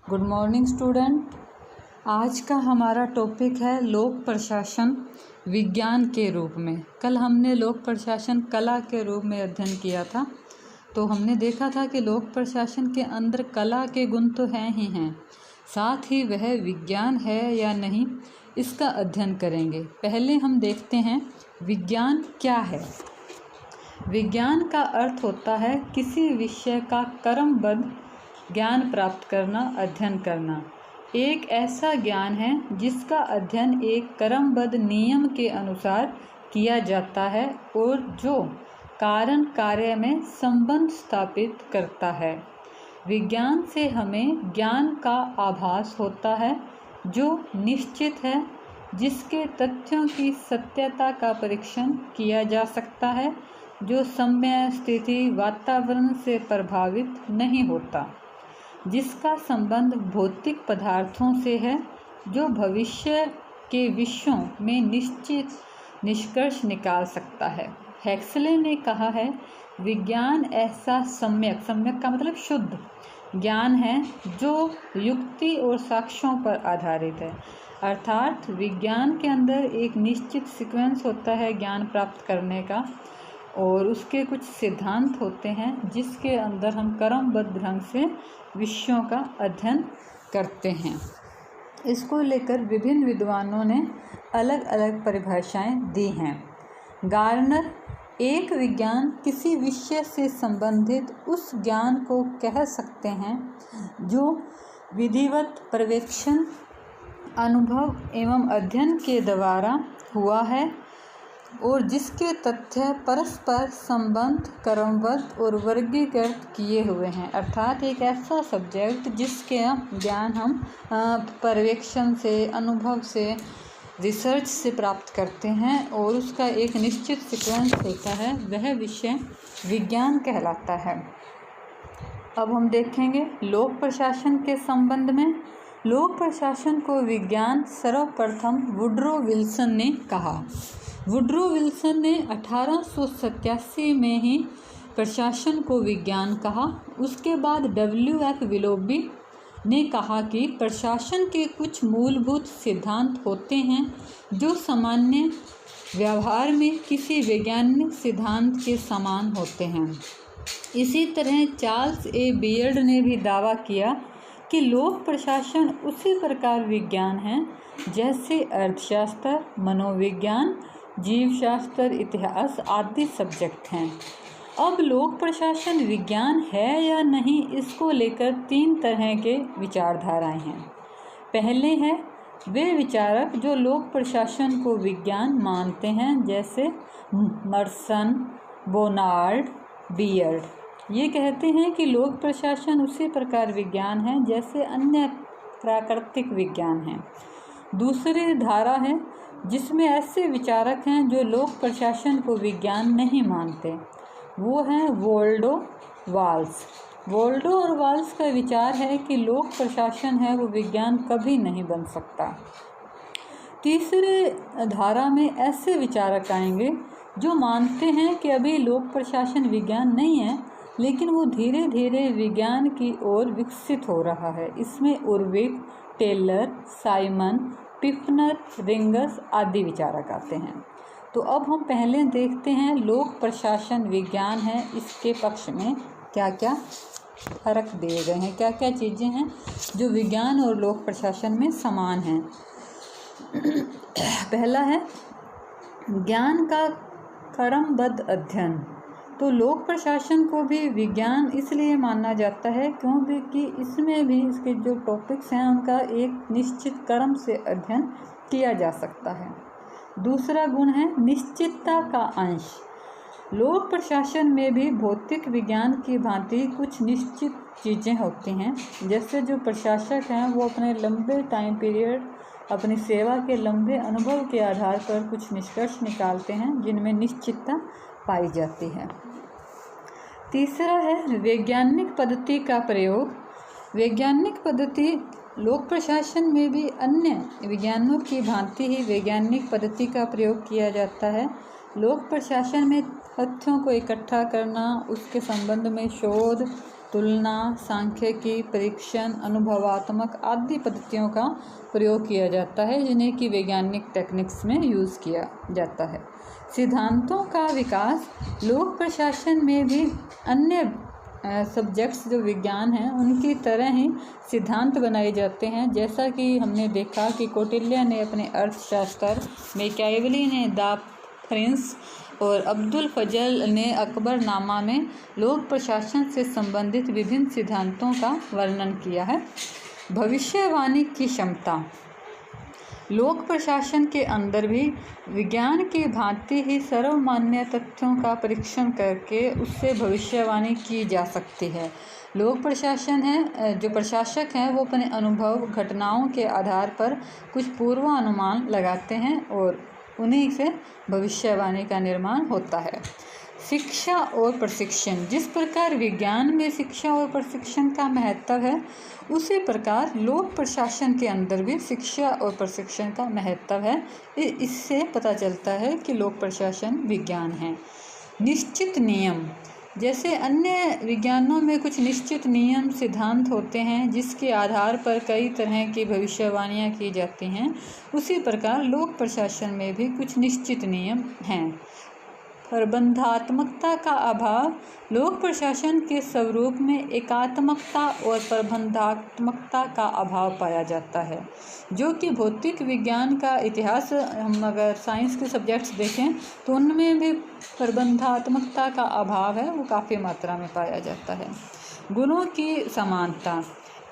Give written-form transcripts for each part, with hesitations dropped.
Good morning student. आज का हमारा टॉपिक है लोक प्रशासन विज्ञान के रूप में। कल हमने लोक प्रशासन कला के रूप में अध्ययन किया था, तो हमने देखा था कि लोक प्रशासन के अंदर कला के गुण तो हैं ही हैं, साथ ही वह विज्ञान है या नहीं इसका अध्ययन करेंगे। पहले हम देखते हैं विज्ञान क्या है। विज्ञान का अर्थ होता है किसी विषय का क्रमबद्ध ज्ञान प्राप्त करना, अध्ययन करना। एक ऐसा ज्ञान है जिसका अध्ययन एक क्रमबद्ध नियम के अनुसार किया जाता है और जो कारण कार्य में संबंध स्थापित करता है। विज्ञान से हमें ज्ञान का आभास होता है जो निश्चित है, जिसके तथ्यों की सत्यता का परीक्षण किया जा सकता है, जो समय, स्थिति, वातावरण से प्रभावित नहीं होता, जिसका संबंध भौतिक पदार्थों से है, जो भविष्य के विषयों में निश्चित निष्कर्ष निकाल सकता है। हेक्सले ने कहा है, विज्ञान ऐसा सम्यक का मतलब शुद्ध ज्ञान है जो युक्ति और साक्ष्यों पर आधारित है। अर्थात विज्ञान के अंदर एक निश्चित सीक्वेंस होता है ज्ञान प्राप्त करने का, और उसके कुछ सिद्धांत होते हैं जिसके अंदर हम क्रमबद्ध ढंग से विषयों का अध्ययन करते हैं। इसको लेकर विभिन्न विद्वानों ने अलग अलग परिभाषाएं दी हैं। गार्नर एक विज्ञान किसी विषय से संबंधित उस ज्ञान को कह सकते हैं जो विधिवत पर्यवेक्षण, अनुभव एवं अध्ययन के द्वारा हुआ है और जिसके तथ्य परस्पर संबंध क्रमबद्ध और वर्गीकृत किए हुए हैं। अर्थात एक ऐसा सब्जेक्ट जिसके ज्ञान हम पर्यवेक्षण से, अनुभव से, रिसर्च से प्राप्त करते हैं और उसका एक निश्चित सीक्वेंस होता है, वह विषय विज्ञान कहलाता है। अब हम देखेंगे लोक प्रशासन के संबंध में। लोक प्रशासन को विज्ञान सर्वप्रथम वुड्रो विल्सन ने कहा। वुड्रो विल्सन ने 1887 में ही प्रशासन को विज्ञान कहा। उसके बाद W.F. विलोबी ने कहा कि प्रशासन के कुछ मूलभूत सिद्धांत होते हैं जो सामान्य व्यवहार में किसी वैज्ञानिक सिद्धांत के समान होते हैं। इसी तरह चार्ल्स ए बियर्ड ने भी दावा किया कि लोक प्रशासन उसी प्रकार विज्ञान है जैसे अर्थशास्त्र, मनोविज्ञान, जीवशास्त्र, इतिहास आदि सब्जेक्ट हैं। अब लोक प्रशासन विज्ञान है या नहीं, इसको लेकर 3 तरह के विचारधाराएं हैं। पहले हैं वे विचारक जो लोक प्रशासन को विज्ञान मानते हैं, जैसे मर्सन, बोनार्ड, बियर्ड। ये कहते हैं कि लोक प्रशासन उसी प्रकार विज्ञान है जैसे अन्य प्राकृतिक विज्ञान हैं। दूसरी धारा है जिसमें ऐसे विचारक हैं जो लोक प्रशासन को विज्ञान नहीं मानते। वो हैं वोल्डो वाल्स। वोल्डो और वाल्स का विचार है कि लोक प्रशासन है वो विज्ञान कभी नहीं बन सकता। तीसरे धारा में ऐसे विचारक आएंगे जो मानते हैं कि अभी लोक प्रशासन विज्ञान नहीं है, लेकिन वो धीरे धीरे विज्ञान की ओर विकसित हो रहा है। इसमें उर्विक, टेलर, साइमन, टिफनर, रिंगस आदि विचारक आते हैं। तो अब हम पहले देखते हैं लोक प्रशासन विज्ञान है, इसके पक्ष में क्या क्या फर्क दिए गए हैं, क्या क्या चीज़ें हैं जो विज्ञान और लोक प्रशासन में समान हैं। पहला है ज्ञान का क्रमबद्ध अध्ययन। तो लोक प्रशासन को भी विज्ञान इसलिए माना जाता है क्योंकि इसमें भी इसके जो टॉपिक्स हैं उनका एक निश्चित क्रम से अध्ययन किया जा सकता है। दूसरा गुण है निश्चितता का अंश। लोक प्रशासन में भी भौतिक विज्ञान की भांति कुछ निश्चित चीज़ें होती हैं, जैसे जो प्रशासक हैं वो अपने लंबे टाइम पीरियड, अपनी सेवा के लंबे अनुभव के आधार पर कुछ निष्कर्ष निकालते हैं जिनमें निश्चितता पाई जाती है। तीसरा है वैज्ञानिक पद्धति का प्रयोग। वैज्ञानिक पद्धति लोक प्रशासन में भी अन्य विज्ञानों की भांति ही वैज्ञानिक पद्धति का प्रयोग किया जाता है। लोक प्रशासन में तथ्यों को इकट्ठा करना, उसके संबंध में शोध, तुलना, सांख्यिकी, परीक्षण, अनुभवात्मक आदि पद्धतियों का प्रयोग किया जाता है, जिन्हें कि वैज्ञानिक टेक्निक्स में यूज़ किया जाता है। सिद्धांतों का विकास लोक प्रशासन में भी अन्य सब्जेक्ट्स जो विज्ञान हैं उनकी तरह ही सिद्धांत बनाए जाते हैं। जैसा कि हमने देखा कि कौटिल्य ने अपने अर्थशास्त्र, मैकियावेली ने द प्रिंस और अब्दुल फजल ने अकबरनामा में लोक प्रशासन से संबंधित विभिन्न सिद्धांतों का वर्णन किया है। भविष्यवाणी की क्षमता। लोक प्रशासन के अंदर भी विज्ञान की भांति ही सर्वमान्य तथ्यों का परीक्षण करके उससे भविष्यवाणी की जा सकती है। लोक प्रशासन है, जो प्रशासक हैं वो अपने अनुभव, घटनाओं के आधार पर कुछ पूर्वानुमान लगाते हैं और उन्हीं से भविष्यवाणी का निर्माण होता है। शिक्षा और प्रशिक्षण। जिस प्रकार विज्ञान में शिक्षा और प्रशिक्षण का महत्व है, उसी प्रकार लोक प्रशासन के अंदर भी शिक्षा और प्रशिक्षण का महत्व है। इससे पता चलता है कि लोक प्रशासन विज्ञान है। निश्चित नियम। जैसे अन्य विज्ञानों में कुछ निश्चित नियम, सिद्धांत होते हैं जिसके आधार पर कई तरह की भविष्यवाणियाँ की जाती हैं, उसी प्रकार लोक प्रशासन में भी कुछ निश्चित नियम हैं। प्रबंधात्मकता का अभाव। लोक प्रशासन के स्वरूप में एकात्मकता और प्रबंधात्मकता का अभाव पाया जाता है, जो कि भौतिक विज्ञान का इतिहास, हम अगर साइंस के सब्जेक्ट्स देखें तो उनमें भी प्रबंधात्मकता का अभाव है, वो काफ़ी मात्रा में पाया जाता है। गुणों की समानता।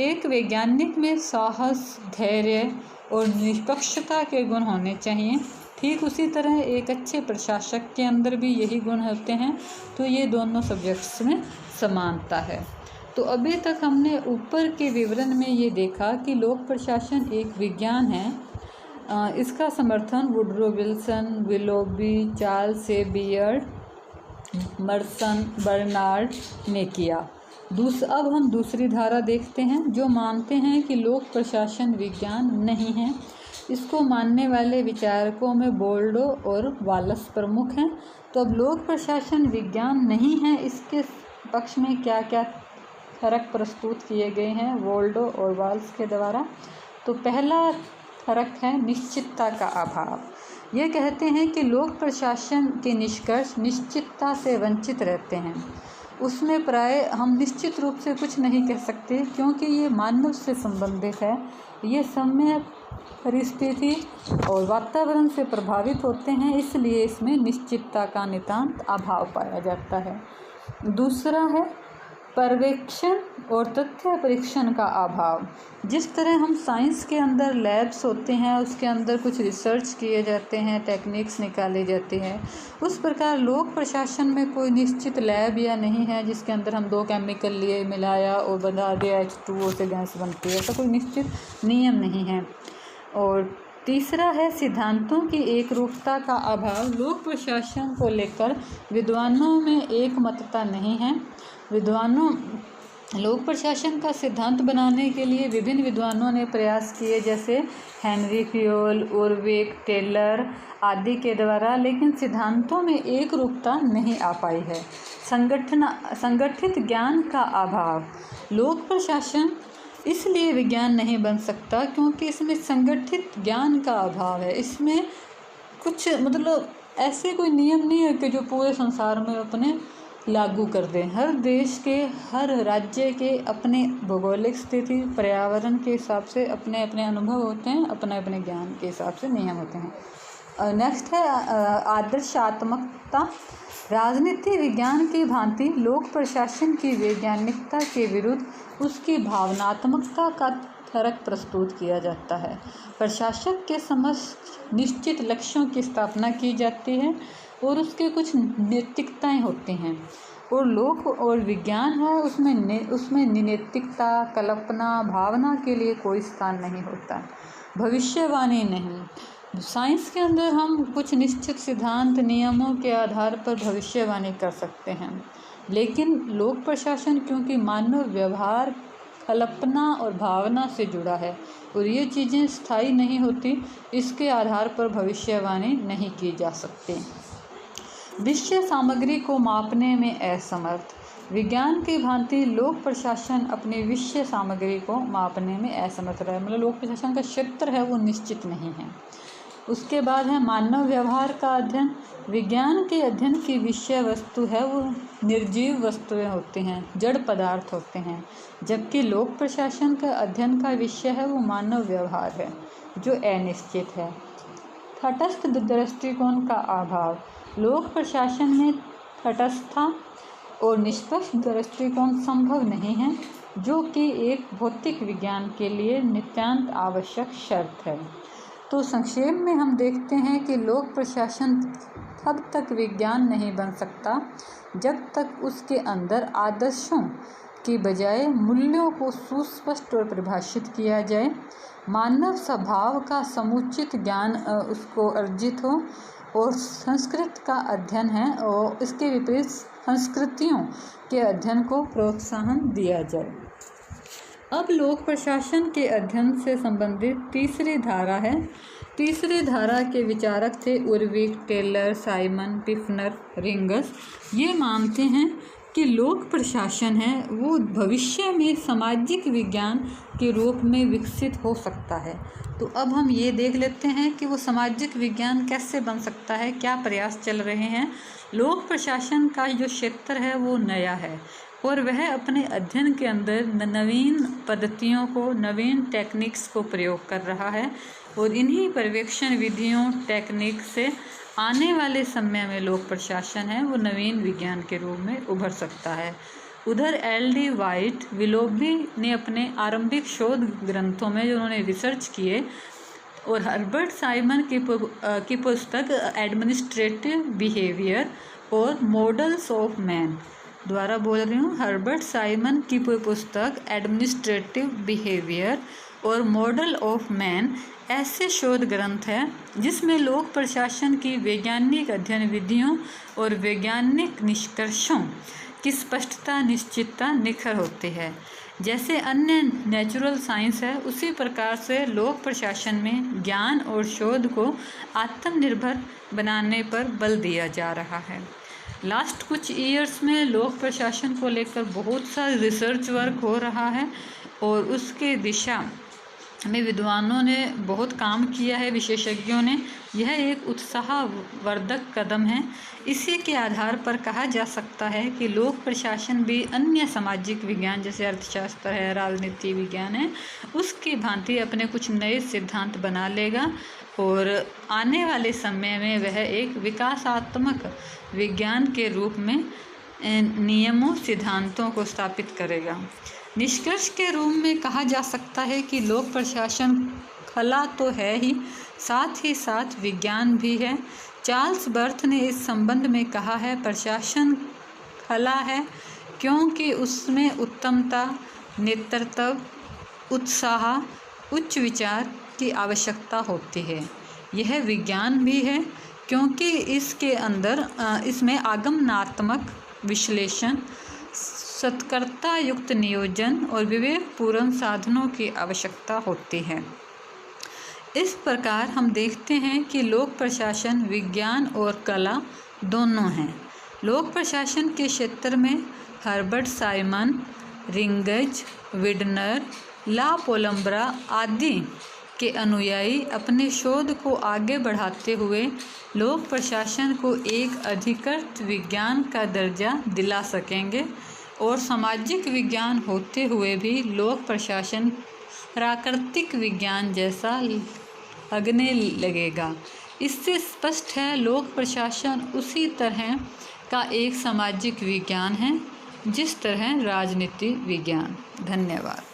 एक वैज्ञानिक में साहस, धैर्य और निष्पक्षता के गुण होने चाहिए। ठीक उसी तरह एक अच्छे प्रशासक के अंदर भी यही गुण होते हैं। तो ये दोनों सब्जेक्ट्स में समानता है। तो अभी तक हमने ऊपर के विवरण में ये देखा कि लोक प्रशासन एक विज्ञान है। इसका समर्थन Woodrow Wilson, Willoughby, Charles A Beard, मर्सन, बर्नार्ड ने किया। अब हम दूसरी धारा देखते हैं, जो मानते हैं कि लोक प्रशासन विज्ञान नहीं है। इसको मानने वाले विचारकों में बोल्डो और वालस प्रमुख हैं। तो अब लोक प्रशासन विज्ञान नहीं है, इसके पक्ष में क्या क्या फर्क प्रस्तुत किए गए हैं बोल्डो और वाल्स के द्वारा। तो पहला फर्क है निश्चितता का अभाव। ये कहते हैं कि लोक प्रशासन के निष्कर्ष निश्चितता से वंचित रहते हैं। उसमें प्राय हम निश्चित रूप से कुछ नहीं कह सकते, क्योंकि ये मानव से संबंधित है। ये समय, परिस्थिति और वातावरण से प्रभावित होते हैं, इसलिए इसमें निश्चितता का नितांत अभाव पाया जाता है। दूसरा है पर्यवेक्षण और तथ्य परीक्षण का अभाव। जिस तरह हम साइंस के अंदर लैब्स होते हैं, उसके अंदर कुछ रिसर्च किए जाते हैं, टेक्निक्स निकाले जाते हैं, उस प्रकार लोक प्रशासन में कोई निश्चित लैब या नहीं है जिसके अंदर हम 2 केमिकल लिए, मिलाया और बना दिया H2O से गैस बनती है। ऐसा कोई निश्चित नियम नहीं है। और तीसरा है सिद्धांतों की एकरूपता का अभाव। लोक प्रशासन को लेकर विद्वानों में एकमतता नहीं है। लोक प्रशासन का सिद्धांत बनाने के लिए विभिन्न विद्वानों ने प्रयास किए, जैसे हेनरी फ्योल, उर्विक, टेलर आदि के द्वारा, लेकिन सिद्धांतों में एकरूपता नहीं आ पाई है। संगठित ज्ञान का अभाव। लोक प्रशासन इसलिए विज्ञान नहीं बन सकता क्योंकि इसमें संगठित ज्ञान का अभाव है। इसमें कुछ ऐसे कोई नियम नहीं है कि जो पूरे संसार में अपने लागू कर दें। हर देश के, हर राज्य के अपने भौगोलिक स्थिति, पर्यावरण के हिसाब से अपने अपने अनुभव होते हैं, अपने अपने ज्ञान के हिसाब से नियम होते हैं। नेक्स्ट है आदर्शात्मकता। राजनीति विज्ञान की भांति लोक प्रशासन की वैज्ञानिकता के विरुद्ध उसकी भावनात्मकता का फर्क प्रस्तुत किया जाता है। प्रशासक के समक्ष निश्चित लक्ष्यों की स्थापना की जाती है और उसके कुछ नैतिकताएं होती हैं, और लोक और विज्ञान है उसमें नैतिकता, कल्पना, भावना के लिए कोई स्थान नहीं होता। भविष्यवाणी नहीं। साइंस के अंदर हम कुछ निश्चित सिद्धांत, नियमों के आधार पर भविष्यवाणी कर सकते हैं, लेकिन लोक प्रशासन क्योंकि मानव व्यवहार, कल्पना और भावना से जुड़ा है और ये चीज़ें स्थायी नहीं होती, इसके आधार पर भविष्यवाणी नहीं की जा सकती। विषय सामग्री को मापने में असमर्थ। विज्ञान की भांति लोक प्रशासन अपनी विषय सामग्री को मापने में असमर्थ रहा है। मतलब लोक प्रशासन का क्षेत्र है वो निश्चित नहीं है। उसके बाद है मानव व्यवहार का अध्ययन। विज्ञान के अध्ययन की विषय वस्तु है वो निर्जीव वस्तुएं होती हैं, जड़ पदार्थ होते हैं, जबकि लोक प्रशासन का अध्ययन का विषय है वो मानव व्यवहार है जो अनिश्चित है। तटस्थ दृष्टिकोण का अभाव। लोक प्रशासन में तटस्थता और निष्पक्ष दृष्टिकोण संभव नहीं है, जो कि एक भौतिक विज्ञान के लिए नितांत आवश्यक शर्त है। तो संक्षेप में हम देखते हैं कि लोक प्रशासन तब तक विज्ञान नहीं बन सकता जब तक उसके अंदर आदर्शों की बजाय मूल्यों को सुस्पष्ट और परिभाषित किया जाए, मानव स्वभाव का समुचित ज्ञान उसको अर्जित हो और संस्कृत का अध्ययन है और इसके विपरीत संस्कृतियों के अध्ययन को प्रोत्साहन दिया जाए। अब लोक प्रशासन के अध्ययन से संबंधित तीसरी धारा है। तीसरी धारा के विचारक थे उर्विक, टेलर, साइमन, पिफनर, रिंगस। ये मानते हैं कि लोक प्रशासन है वो भविष्य में सामाजिक विज्ञान के रूप में विकसित हो सकता है। तो अब हम ये देख लेते हैं कि वो सामाजिक विज्ञान कैसे बन सकता है, क्या प्रयास चल रहे हैं। लोक प्रशासन का जो क्षेत्र है वो नया है और वह अपने अध्ययन के अंदर नवीन पद्धतियों को, नवीन टेक्निक्स को प्रयोग कर रहा है और इन्हीं पर्यवेक्षण विधियों, टेक्निक से आने वाले समय में लोक प्रशासन है वो नवीन विज्ञान के रूप में उभर सकता है। उधर एल.डी. वाइट विलोबी ने अपने आरंभिक शोध ग्रंथों में जो उन्होंने रिसर्च किए और हर्बर्ट साइमन की पुस्तक एडमिनिस्ट्रेटिव बिहेवियर और मॉडल्स ऑफ मैन, द्वारा बोल रही हूँ, हर्बर्ट साइमन की पुस्तक एडमिनिस्ट्रेटिव बिहेवियर और मॉडल ऑफ मैन ऐसे शोध ग्रंथ है जिसमें लोक प्रशासन की वैज्ञानिक अध्ययन विधियों और वैज्ञानिक निष्कर्षों की स्पष्टता, निश्चितता निखर होती है। जैसे अन्य नेचुरल साइंस है उसी प्रकार से लोक प्रशासन में ज्ञान और शोध को आत्मनिर्भर बनाने पर बल दिया जा रहा है। लास्ट कुछ ईयर्स में लोक प्रशासन को लेकर बहुत सा रिसर्च वर्क हो रहा है और उसके दिशा में विद्वानों ने बहुत काम किया है, विशेषज्ञों ने। यह एक उत्साहवर्धक कदम है। इसी के आधार पर कहा जा सकता है कि लोक प्रशासन भी अन्य सामाजिक विज्ञान जैसे अर्थशास्त्र है, राजनीति विज्ञान है, उसकी भांति अपने कुछ नए सिद्धांत बना लेगा और आने वाले समय में वह एक विकासात्मक विज्ञान के रूप में नियमों, सिद्धांतों को स्थापित करेगा। निष्कर्ष के रूप में कहा जा सकता है कि लोक प्रशासन कला तो है ही, साथ ही साथ विज्ञान भी है। चार्ल्स बर्थ ने इस संबंध में कहा है, प्रशासन कला है क्योंकि उसमें उत्तमता, नेतृत्व, उत्साह, उच्च विचार की आवश्यकता होती है। यह विज्ञान भी है क्योंकि इसमें आगमनात्मक विश्लेषण, सतर्कता युक्त नियोजन और विवेकपूर्ण साधनों की आवश्यकता होती है। इस प्रकार हम देखते हैं कि लोक प्रशासन विज्ञान और कला दोनों हैं। लोक प्रशासन के क्षेत्र में हर्बर्ट साइमन, रिंगज, विडनर, ला पोलम्ब्रा आदि के अनुयायी अपने शोध को आगे बढ़ाते हुए लोक प्रशासन को एक अधिकृत विज्ञान का दर्जा दिला सकेंगे और सामाजिक विज्ञान होते हुए भी लोक प्रशासन प्राकृतिक विज्ञान जैसा लगने लगेगा। इससे स्पष्ट है लोक प्रशासन उसी तरह का एक सामाजिक विज्ञान है जिस तरह राजनीति विज्ञान। धन्यवाद।